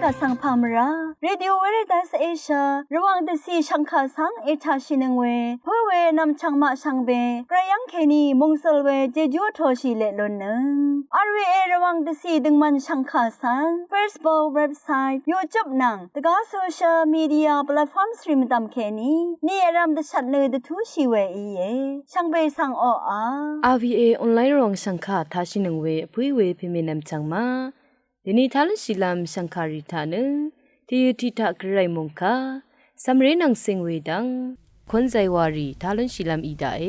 กะสังพามราเรดิโอเวเรตัสเอเชียระวังเดซีชังคาสังเอชาชินึงเวเพื่อเวนำชังมาชังเบกระยังเคนีมงสลเวเจจูโทชิเลลนนึงRVA ระวังเดซีดึงมันชังคาสัง Facebook เว็บไซต์ YouTube นังตะกาโซเชียลมีเดียแพลตฟอร์มสตรีมตามเคนีนี่รำเดชัดเลยเดทูชีเวอีเยชังเบสังอRVA ออนไลน์รองชังคาทาชินึงเวพุยเวพิเมนำจังมาเดนิทาลชิลามชังคาริธานึที่ทิทากระไรมงคาสำเร็จนังเซงเวดังคนใจวารีทาลชิลามอีดาเอ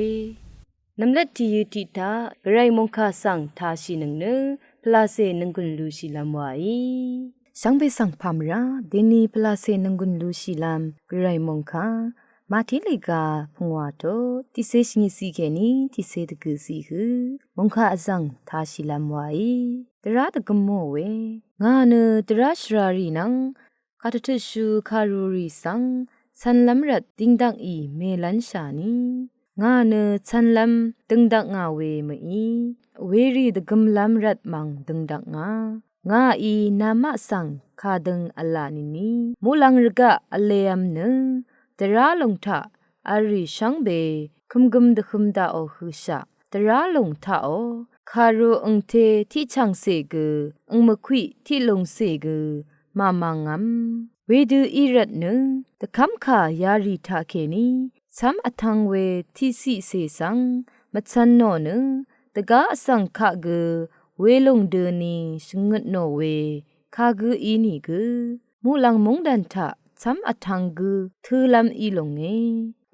นำเล็ดที่ทิทากระไรมงคาสังทาชินึงเนพลาเซนึงกุนลูชิลามวายสังเบสังพามราเดนีพลาเซนึงกุนลูชิลามกระไรมงคามาทิลิกาพงวาโตติเซชินิสีแคนีติเซตกุสีคือมงคาอซังทาชิลามวายตระตะกมโมเวงาเนตระชรารีนังคาททชูคารูรีสังสันลัมรัดติงดังอีเมลันชานีงาเนสันลัมตึงดักงาเวมอีเวรีดกมลัมรัดมังตึงดักงาอีนามะสังคาดึงอัลลานินีมูลังรกะอเลยัมเนตระลงทะอาริชังเบคุมกุมดคุมดาโอหุชะตระลงทะโอคารูองเทที่ช่างเสกองมคุยที่ลงเสกมามังงัมเวดูอีรัดนึตะคำขายาริทาเคนีซ้ำอทังเวที่สิเสสังมัชันโนนึตะกาอสังขะกเวลงเดนีชงดโนเวคากุอีนีกมูลังมงดันทะซ้ำอทังกุทือลำอีลงเง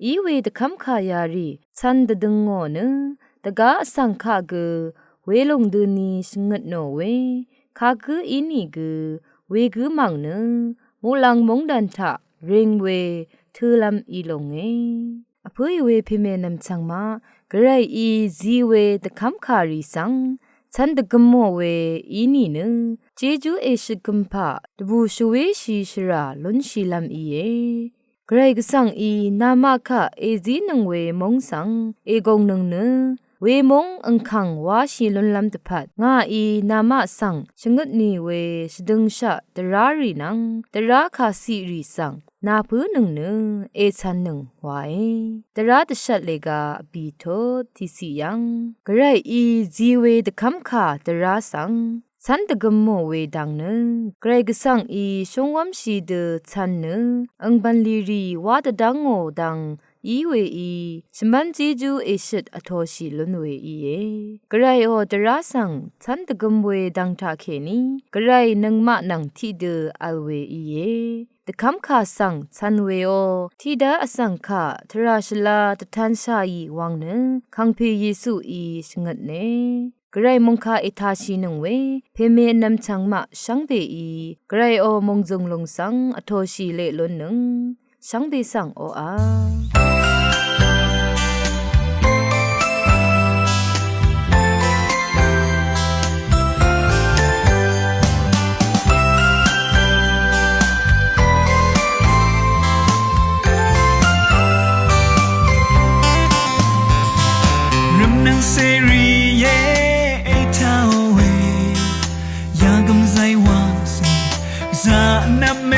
อีเวตะคำขายาริซันดดึงโงนึตะกาอสังขะกเวลงเดนีชงดโนเวคากุอีนีกเวกุมังนึมูลังมงดันทะเริงเวทือลำอีลงเงอภัยเวพิเมนำจังมากระไรอีจีเวตะคำคาริสังฉันตะกมโมเวอีนี่นึเจจูเอชกัมพะตบูชเวชีชราลุนชีลำอีเยกระไรกสังอีนามะคะเอจีนึงเวมงสังเอกงนึงนึเวมงอังคังวาชีลุนลำตะพัดงาอีนามะสังชงดนีเวชดึงชะตรารีนังตราคาสีรีสังนาพื้นหนึ่งเอชันหนึ่งไว้ตราตชัดเลกาบีโททิสิยังกระไรอีจีเวตะคำขาตราสังฉันตะกมโมเวดังกระไรกสังอีชงวัมชีเดฉันอังบันลีรีวาตดังโงดังอีเวอีชมันจีจูเอชิดอโทชิลุนเวอีเยกระไรโอตราสังฉันตะกมเวดังทาเคนีกระไรนังมะนังที่เดอัลเวอีเยตะคำขาสังฉันเวโอที่ดาอสังขาทราชลาตะทันชายีวังคังเพเยซูอีชงดเนกระไรมงคาเอทาชีนึงเวเพเมนำชังมะชังเบอีกระไรโอมงจงลงสังอโทชิเลลุนนึงชังเบสังโออาเซรีเยไอเท่าเวยากำไซวาสิซานาเม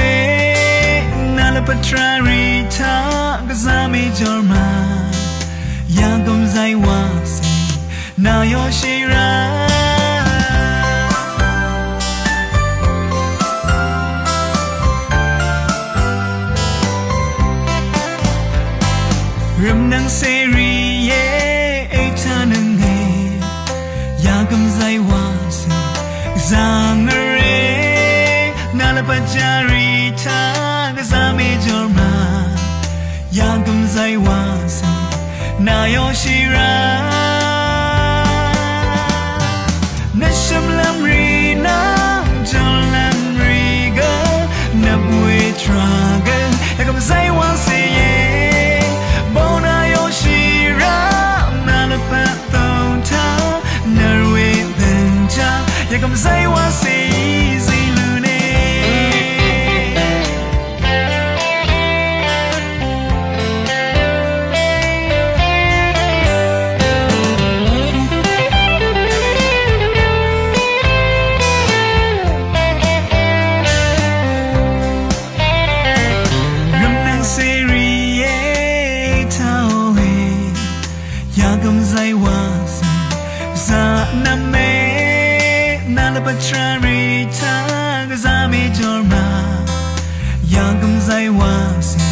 นาลปัตราริทากซาเมจอร์มายากำไซวาสินายอชิรารำนังเซรีเยกำไซวาสิซางเรนาลปัจจาริทากซาเมจอร์มายากำไซวาสินายอชิรานัชมลัมรีนาจอลัมรีกานับเวทราเกยากำไซวาสิเยโบนายอชิรานาลปัตตทานาเวดันจาอยากกำไซวาสีสีลูเน่ jorma yangam zai wasi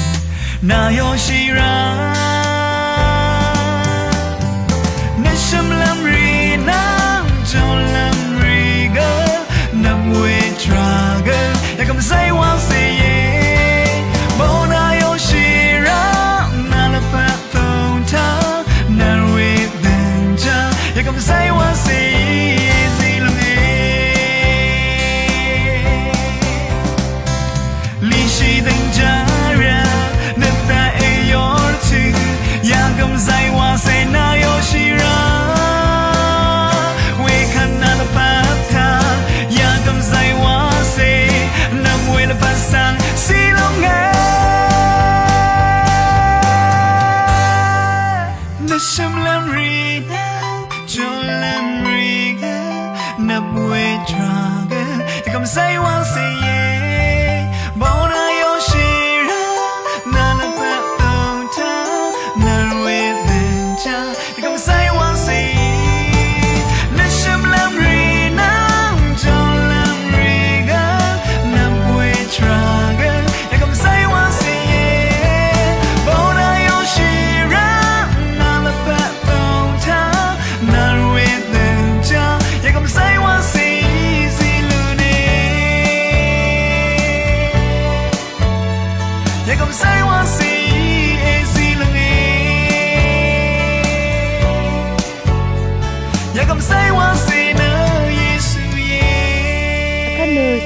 na yoshira nisham lamri na jolam riga namwe traga yangam zai wasi ye bona yoshira na la patonta narwe benja yangam zai wasi Yangam zai wa se na yoshira we kana la pata Yangam zai wa se nam we la pasang silonga Nasham lam rina jolam riga nabwe draga Yangam zai wa se ye bona yoshira na la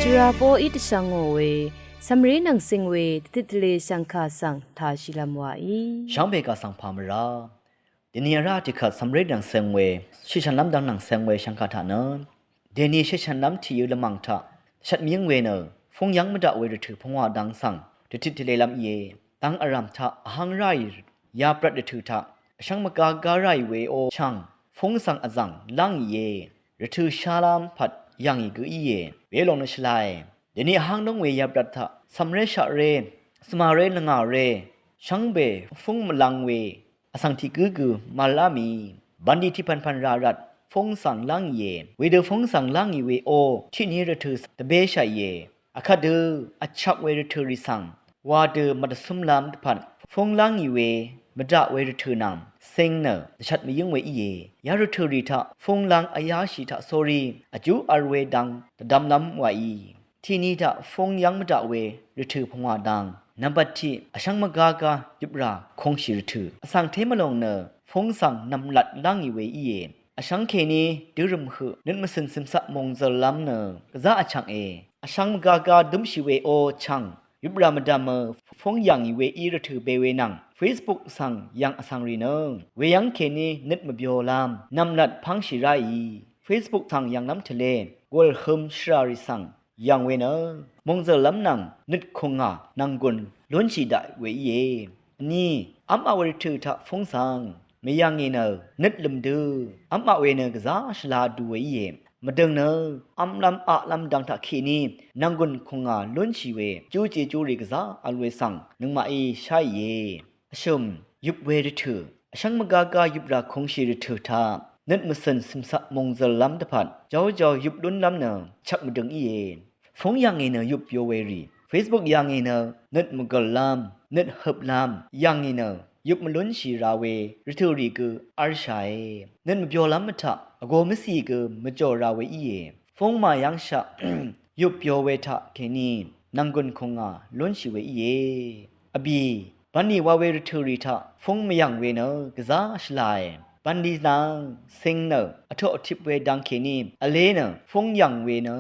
Jura po it sangwe samre nang singwe title shankha sang tha shilamwa I Shangbe ka sang phamra Deniara tikha samre nang singwe shishanlam dang nang singwe shankha tha na Deni shishanlam thi yu lamang tha shat mieng we na phong yang ma da we de thu phongwa dang sang titile lam ye tang aram tha hang rai ya prat de thu tha shang ma ka ga rai we o chang phong sang azang lang ye de thu shalam phat yang yi gu ye be long na shlai deni hang dong we ya prat tha samre sha re smare na nga re shangbe phong malang we asang thi gu malami bandi thi pan pan ra rat phong sang lang ye we de phong sang lang yi we o thi ni re thu de be sha ye akhat de achak we re thu ri sang wa de mat sum lam phan phong lang yi weမဒဝဲရထနမ်စင်းနချတ်မယင်းဝဲဤရရထရီထဖုံလန်းအယာရှိထဆိုရီအကျူအရွေဒန်းဒမ်လမ်ဝါဤทีนี้ထဖုံယန်းမဒဝဲရထဖုံဝါဒန်းနံပါတ်3အရှန်းမဂါကာယပရာခုံရှိရထအစံသေးမလုံးနဖုံဆန်နမ်လတ်လန်းဤဝဲဤအရှန်းခေနီဒူရမ်ခုနင်မစင်စင်ဆမုံဇလမ်နကဇာအချန်အရှန်းမဂါကာဒုံရှိဝဲအိုချန်ယပရာမဒမဖုံယန်းဤဝဲဤရထဘေဝဲနန်းFacebook สั่งยังอสังรีเนงเวยังเคนีนิดมะเบียวลามนำนัดพังชิไร Facebook สั่งยังน้ำทะเลกวลเฮิมชราริสั่งยังเวเนมงเจอลำนังนิดคงอ่ะนังกุนล้วนชีได้เวเยนี่อัมอาวริถือทะฟงสั่งไม่ยังเงเนนิดลมดืออัมอาวเวเนกซาชลาดูเวเยมาดึงเนอัมลำอะลำดังทะเคนีนังกุนคงอ่ะล้วนชีเวจูจีจูริกซาอลเวสั่งนึงมาอีใช่เยชมยุบเวรถือช่างมกากายุบราคงชีรถือทานึดมาสันสิมสะมงจล้ำตะพัดเจ้ายุบลุ้นล้ำเนอชักมาดึงอีเนฟงยังเงเนยุบโยเวรี Facebook ยังเงเนนึดมกล้ำนึดหับล้ำยังเงเนยุบมาลุ้นชีราเวรถือรีกืออาร์ชัยนึดมาเบียวล้ำมาทะอโกมิสีกือมาจ่อราเวอีฟงมายังชะ ยุบโยเวทะเคนีนังกุนคงอ่ะลุ้นชีเวอีอบีบันนี้ว่าเวรทูริทะฟงไม่ยังเวเนกซาชลายบันดีนางซิงเนอทอทิปเวดังเคนีอเลเนฟงยังเวเน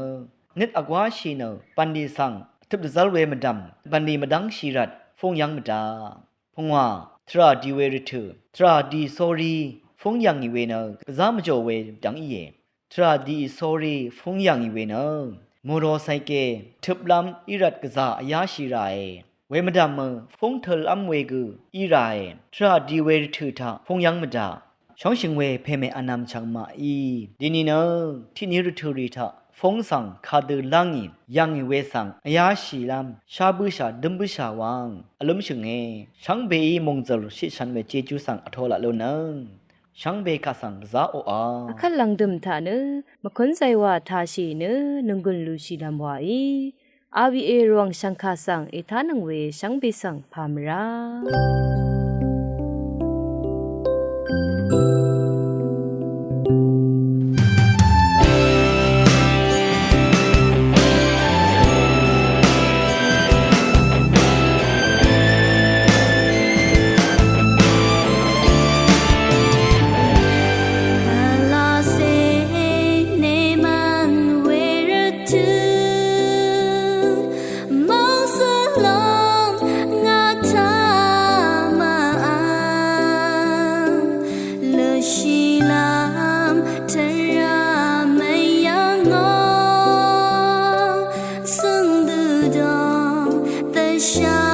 นิดอากวาชีเนบันดีสังทิปซัลเวมดัมบันดีมาดังชีรัดฟงยังมดาพงว่าทราดีเวรทูทราดีซอรีฟงยังอีเวเนกซามจ่อเวดังอีทราดีซอรีฟงยังอีเวเนโมโรไซเกทิปลัมอิรัดกซาอายาชีไรเวมดามฟงเทลอัมเวกูอีไรทราดีเวรถือทาฟงยังมดาช่องชิงเวเพเมอนามชังมาอีดินีเนที่นิรทูริทาฟงสังคาดือลังอิยังเวสังอายาชีลามชาบุชาดึมบุชาวังอารมณ์ชิงช่างเบยมงจลชิชันเวเจจูสังอโทละโลนังช่างเบกาสังซาโออาคันลังดึมทาเนมะคนใจว่าทาชีเนนึงกุนลูชีลำวาอี RVA รวงสังคาสังเอทานังเวสังเบสังพามรา想。